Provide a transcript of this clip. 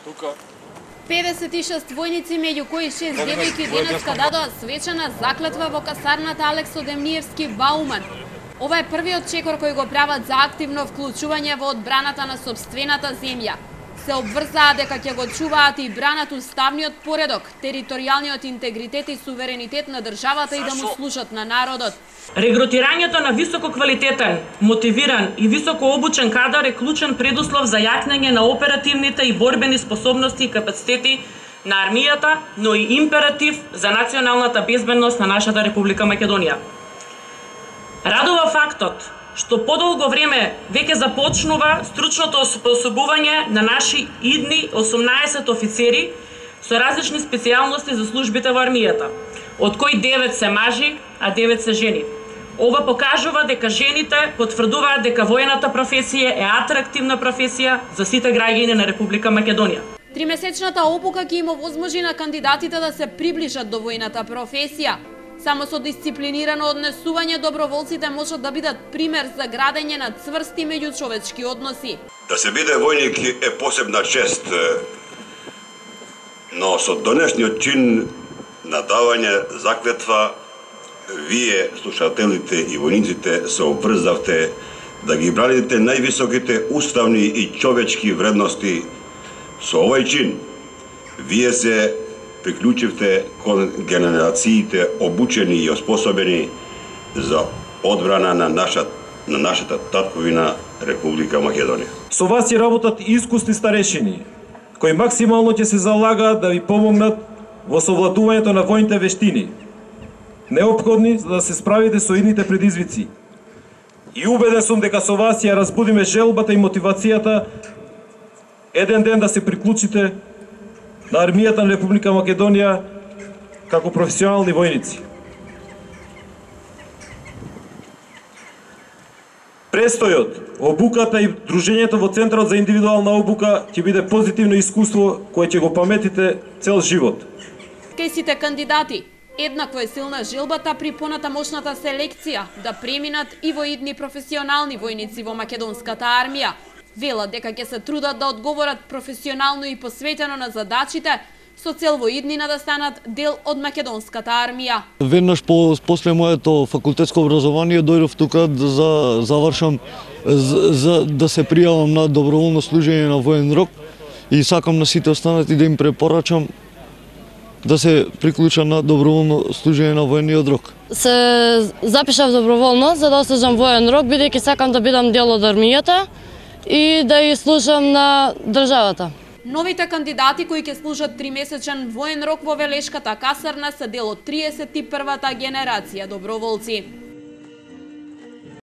Тука. 56 војници, меѓу кои 6 девојки денеска дадоа свечена заклетва во касарната Алекс Одемниевски Бауман. Ова е првиот чекор кој го прават за активно вклучување во одбраната на сопствената земја. Се обврзаа дека ќе го чуваат и бранат уставниот поредок, територијалниот интегритет и суверенитет на државата и да му служат на народот. Регрутирањето на висококвалитетен, мотивиран и високо обучен кадар е клучен предуслов за јакнење на оперативните и борбени способности и капацитети на армијата, но и императив за националната безбедност на нашата Република Македонија. Радува фактот што подолго време веќе започнува стручното оспособување на наши идни 18 офицери со различни специјалности за службите во армијата, од кои 9 се мажи, а 9 се жени. Ова покажува дека жените потврдуваат дека војната професија е атрактивна професија за сите граѓани на Република Македонија. Тримесечната обука ќе им овозможи на кандидатите да се приближат до војната професија. Само со дисциплинирано однесување доброволците можат да бидат пример за градење на цврсти меѓучовечки односи. Да се биде војник е посебна чест, но со денешниот чин на давање заклетва, вие, слушателите и војниците, се обврзавте да ги браните највисоките уставни и човечки вредности. Со овој чин, вие се приклучивте кон генерациите обучени и оспособени за одбрана на нашата татковина Република Македонија. Со вас ќе работат и искусни старешини, кои максимално ќе се залагаат да ви помогнат во совладувањето на војните вештини, неопходни за да се справите со идните предизвици. И убеден сум дека со вас ја разбудиме желбата и мотивацијата еден ден да се приклучите на армијата на Република Македонија како професионални војници. Престојот, обуката и дружењето во Центарот за индивидуална обука ќе биде позитивно искуство кое ќе го паметите цел живот. Кај сите кандидати, еднакво е силна желбата при понатамошната селекција да преминат и во идни професионални војници во македонската армија. Велат дека ќе се трудат да одговорат професионално и посветено на задачите, со цел во иднина да станат дел од македонската армија. Веднаш после моето факултетско образование дојдов тука да завршам, за да се пријавам на доброволно служење на воен рок и сакам на сите останати да им препорачам да се приклучат на доброволно служење на воениот рок. Се запишав доброволно за да ослужам воен рок, бидејќи сакам да бидам дел од армијата и да ја служам на државата. Новите кандидати кои ќе служат 3-месечен воен рок во Велешката касарна се дел од 31-та генерација доброволци.